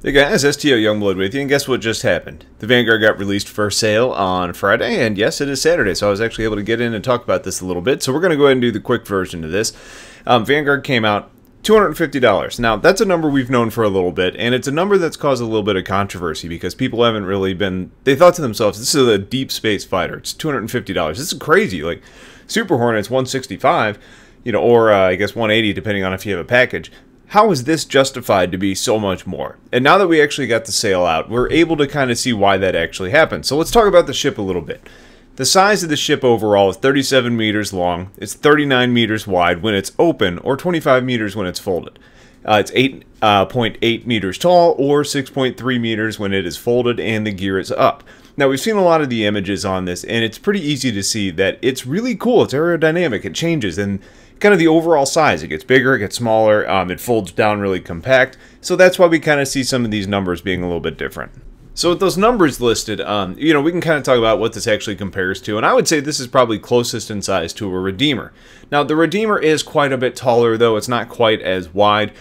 Hey guys, STLYoungblood with you, and guess what just happened? The Vanguard got released for sale on Friday, and yes, it is Saturday, so I was actually able to get in and talk about this a little bit, so we're going to go ahead and do the quick version of this. Vanguard came out $250. Now, that's a number we've known for a little bit, and it's a number that's caused a little bit of controversy because people haven't really been... They thought to themselves, this is a deep space fighter. It's $250. This is crazy. Like, Super Hornet's $165, or I guess $180 depending on if you have a package. How is this justified to be so much more? And now that we actually got the sale out, we're able to kind of see why that actually happened. So let's talk about the ship a little bit. The size of the ship overall is 37 meters long, it's 39 meters wide when it's open, or 25 meters when it's folded. It's 8.8 meters tall, or 6.3 meters when it is folded and the gear is up. Now, we've seen a lot of the images on this, and it's pretty easy to see that it's really cool. It's aerodynamic, it changes, and kind of the overall size. It gets bigger, it gets smaller, it folds down really compact. So that's why we kind of see some of these numbers being a little bit different. So with those numbers listed, we can kind of talk about what this actually compares to. And I would say this is probably closest in size to a Redeemer. Now, the Redeemer is quite a bit taller, though. It's not quite as wide,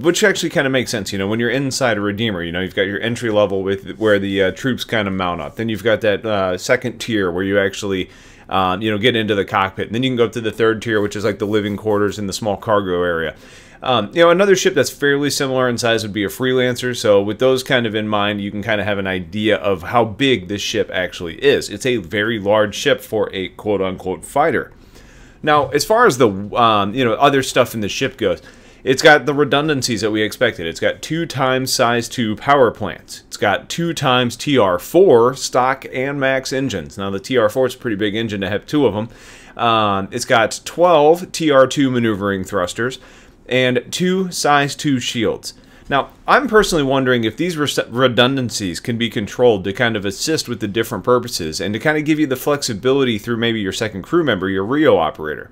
which actually kind of makes sense. When you're inside a Redeemer, you've got your entry level with where the troops kind of mount up. Then you've got that second tier where you actually... get into the cockpit. And then you can go up to the third tier, which is like the living quarters and the small cargo area. Another ship that's fairly similar in size would be a Freelancer. So with those kind of in mind, you can kind of have an idea of how big this ship actually is. It's a very large ship for a quote-unquote fighter. Now, as far as the other stuff in the ship goes, it's got the redundancies that we expected. It's got 2 times size 2 power plants. It's got 2 times TR4 stock and max engines. Now the TR4 is a pretty big engine to have 2 of them. It's got 12 TR2 maneuvering thrusters and 2 size 2 shields. Now, I'm personally wondering if these redundancies can be controlled to kind of assist with the different purposes and to kind of give you the flexibility through maybe your second crew member, your Rio operator.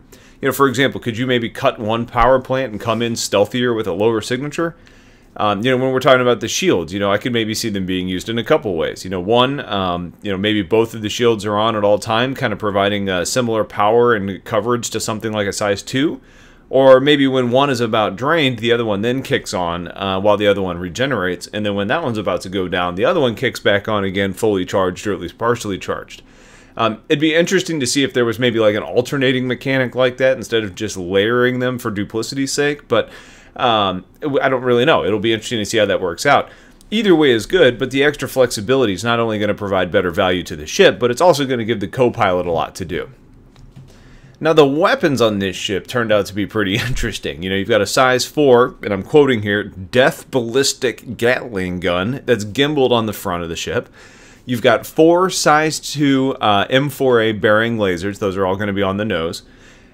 For example, could you maybe cut one power plant and come in stealthier with a lower signature? When we're talking about the shields, I could maybe see them being used in a couple ways. One, maybe both of the shields are on at all time, kind of providing similar power and coverage to something like a size 2. Or maybe when one is about drained, the other one then kicks on while the other one regenerates. And then when that one's about to go down, the other one kicks back on again fully charged or at least partially charged. It'd be interesting to see if there was maybe like an alternating mechanic like that instead of just layering them for duplicity's sake, but I don't really know. It'll be interesting to see how that works out. Either way is good, but the extra flexibility is not only going to provide better value to the ship, but it's also going to give the co-pilot a lot to do. Now, the weapons on this ship turned out to be pretty interesting. You've got a size 4, and I'm quoting here, Death Ballistic Gatling gun that's gimbaled on the front of the ship. You've got 4 size 2 M4A bearing lasers. Those are all going to be on the nose.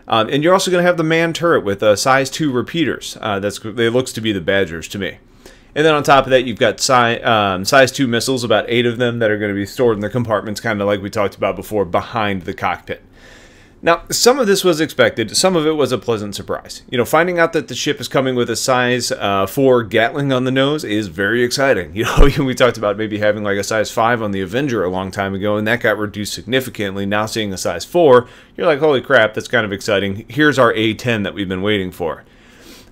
And you're also going to have the man turret with size 2 repeaters. They looks to be the Badgers to me. And then on top of that, you've got size 2 missiles, about 8 of them that are going to be stored in the compartments, kind of like we talked about before, behind the cockpit. Now, some of this was expected, some of it was a pleasant surprise. Finding out that the ship is coming with a size 4 Gatling on the nose is very exciting. We talked about maybe having like a size 5 on the Avenger a long time ago, and that got reduced significantly. Now seeing a size 4, you're like, holy crap, that's kind of exciting. Here's our A10 that we've been waiting for.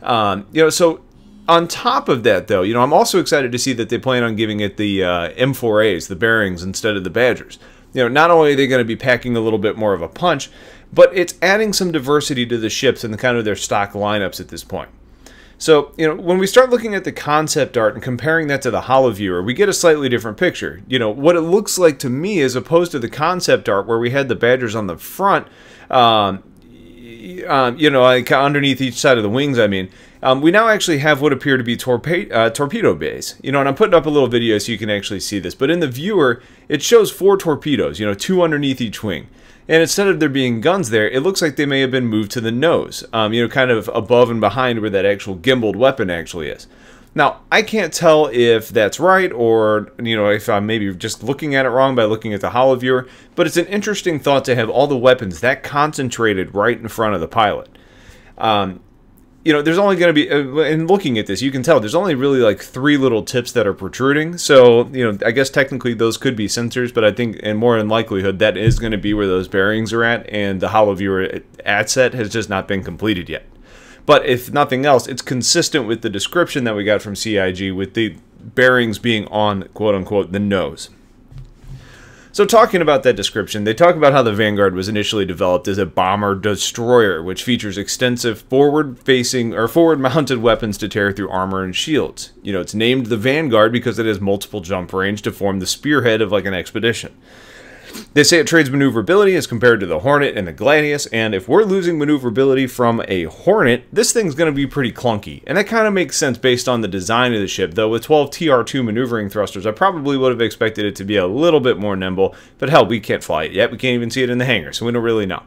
So on top of that, though, I'm also excited to see that they plan on giving it the M4As, the bearings, instead of the Badgers. Not only are they going to be packing a little bit more of a punch, but it's adding some diversity to the ships and kind of their stock lineups at this point. So, when we start looking at the concept art and comparing that to the Holoviewer, we get a slightly different picture. What it looks like to me, as opposed to the concept art where we had the Badgers on the front, like underneath each side of the wings, we now actually have what appear to be torpedo bays. And I'm putting up a little video so you can actually see this. But in the viewer, it shows 4 torpedoes, 2 underneath each wing. And instead of there being guns there, it looks like they may have been moved to the nose, kind of above and behind where that actual gimbaled weapon actually is. Now, I can't tell if that's right or, if I'm maybe just looking at it wrong by looking at the Holoviewer, but it's an interesting thought to have all the weapons that concentrated right in front of the pilot. There's only going to be, in looking at this, you can tell there's only really like 3 little tips that are protruding. So, I guess technically those could be sensors, but I think, and more in likelihood, that is going to be where those bearings are at, and the Holoviewer asset has just not been completed yet. But if nothing else, it's consistent with the description that we got from CIG with the bearings being on quote-unquote the nose. So talking about that description, they talk about how the Vanguard was initially developed as a bomber-destroyer, which features extensive forward-facing or forward-mounted weapons to tear through armor and shields. You know, it's named the Vanguard because it has multiple jump range to form the spearhead of like an expedition. They say it trades maneuverability as compared to the Hornet and the Gladius, and if we're losing maneuverability from a Hornet, this thing's going to be pretty clunky. And that kind of makes sense based on the design of the ship, though with 12 TR2 maneuvering thrusters, I probably would have expected it to be a little bit more nimble, but hell, we can't fly it yet. We can't even see it in the hangar, so we don't really know.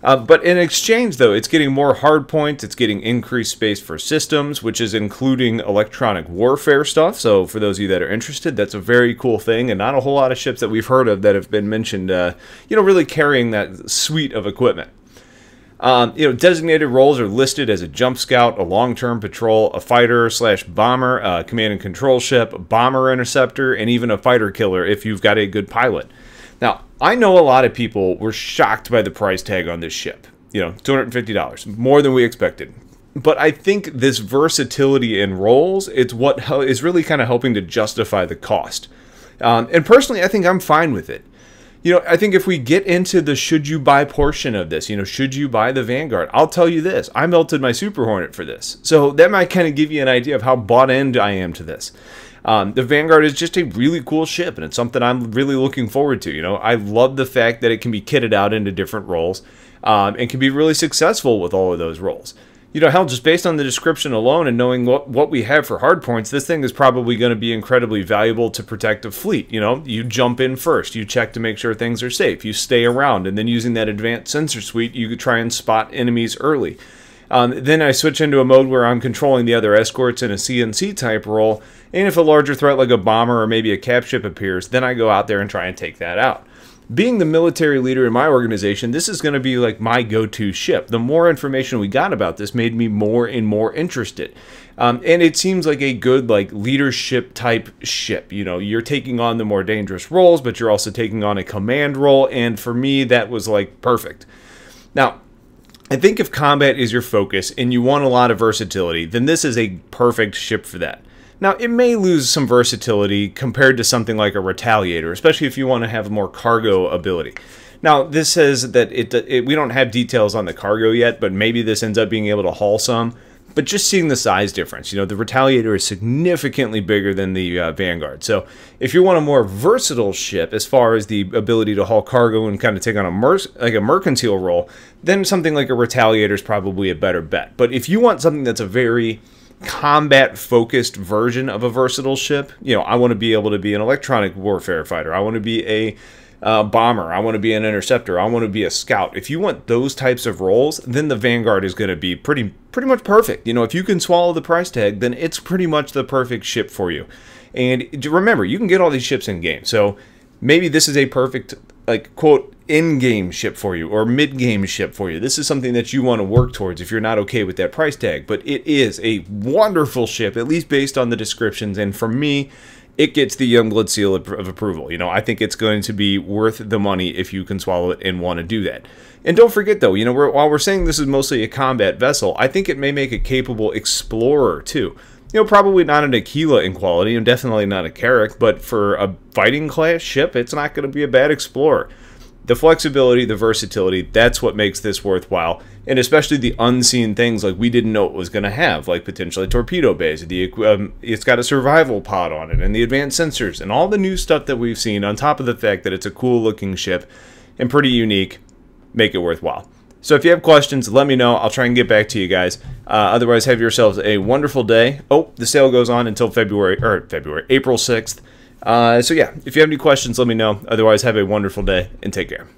But in exchange, though, it's getting more hard points, it's getting increased space for systems, which is including electronic warfare stuff. So for those of you that are interested, that's a very cool thing, and not a whole lot of ships that we've heard of that have been mentioned, you know, really carrying that suite of equipment. You know, designated roles are listed as a jump scout, a long-term patrol, a fighter/bomber, a command and control ship, a bomber interceptor, and even a fighter killer if you've got a good pilot. Now, I know a lot of people were shocked by the price tag on this ship. You know, $250, more than we expected. But I think this versatility in roles, it's what is really kind of helping to justify the cost. And personally, I think I'm fine with it. You know, I think if we get into the should you buy portion of this, you know, should you buy the Vanguard, I'll tell you this, I melted my Super Hornet for this. So that might kind of give you an idea of how bought in I am to this. The Vanguard is just a really cool ship, and it's something I'm really looking forward to. You know, I love the fact that it can be kitted out into different roles, and can be really successful with all of those roles. You know, hell, just based on the description alone and knowing what we have for hard points, this thing is probably going to be incredibly valuable to protect a fleet. You know, you jump in first, you check to make sure things are safe, you stay around, and then using that advanced sensor suite, you could try and spot enemies early. Then I switch into a mode where I'm controlling the other escorts in a CNC type role, and if a larger threat like a bomber or maybe a cap ship appears, then I go out there and try and take that out. Being the military leader in my organization, this is going to be like my go-to ship. The more information we got about this made me more and more interested. And it seems like a good like leadership type ship. You know, you're taking on the more dangerous roles, but you're also taking on a command role, and for me that was like perfect. Now, I think if combat is your focus and you want a lot of versatility, then this is a perfect ship for that. Now, it may lose some versatility compared to something like a Retaliator, especially if you want to have more cargo ability. Now, this says that we don't have details on the cargo yet, but maybe this ends up being able to haul some. But just seeing the size difference, you know, the Retaliator is significantly bigger than the Vanguard. So if you want a more versatile ship as far as the ability to haul cargo and kind of take on a mercantile role, then something like a Retaliator is probably a better bet. But if you want something that's a very combat-focused version of a versatile ship, you know, I want to be able to be an electronic warfare fighter. I want to be a bomber. I want to be an interceptor. I want to be a scout. If you want those types of roles, then the Vanguard is going to be pretty much perfect. You know, if you can swallow the price tag, then it's pretty much the perfect ship for you. And remember, you can get all these ships in game. So maybe this is a perfect, like, quote, in-game ship for you or mid-game ship for you. This is something that you want to work towards if you're not okay with that price tag. But it is a wonderful ship, at least based on the descriptions. And for me, it gets the Youngblood seal of approval. You know, I think it's going to be worth the money if you can swallow it and want to do that. And don't forget, though, you know, while we're saying this is mostly a combat vessel, I think it may make a capable explorer, too. You know, probably not an Aquila in quality, and definitely not a Carrack, but for a fighting class ship, it's not going to be a bad explorer. The flexibility, the versatility, that's what makes this worthwhile, and especially the unseen things like we didn't know it was going to have, like potentially torpedo bays. It's got a survival pod on it, and the advanced sensors, and all the new stuff that we've seen, on top of the fact that it's a cool-looking ship and pretty unique, make it worthwhile. So if you have questions, let me know. I'll try and get back to you guys. Otherwise, have yourselves a wonderful day. Oh, the sale goes on until April 6th. So yeah, if you have any questions, let me know. Otherwise, have a wonderful day and take care.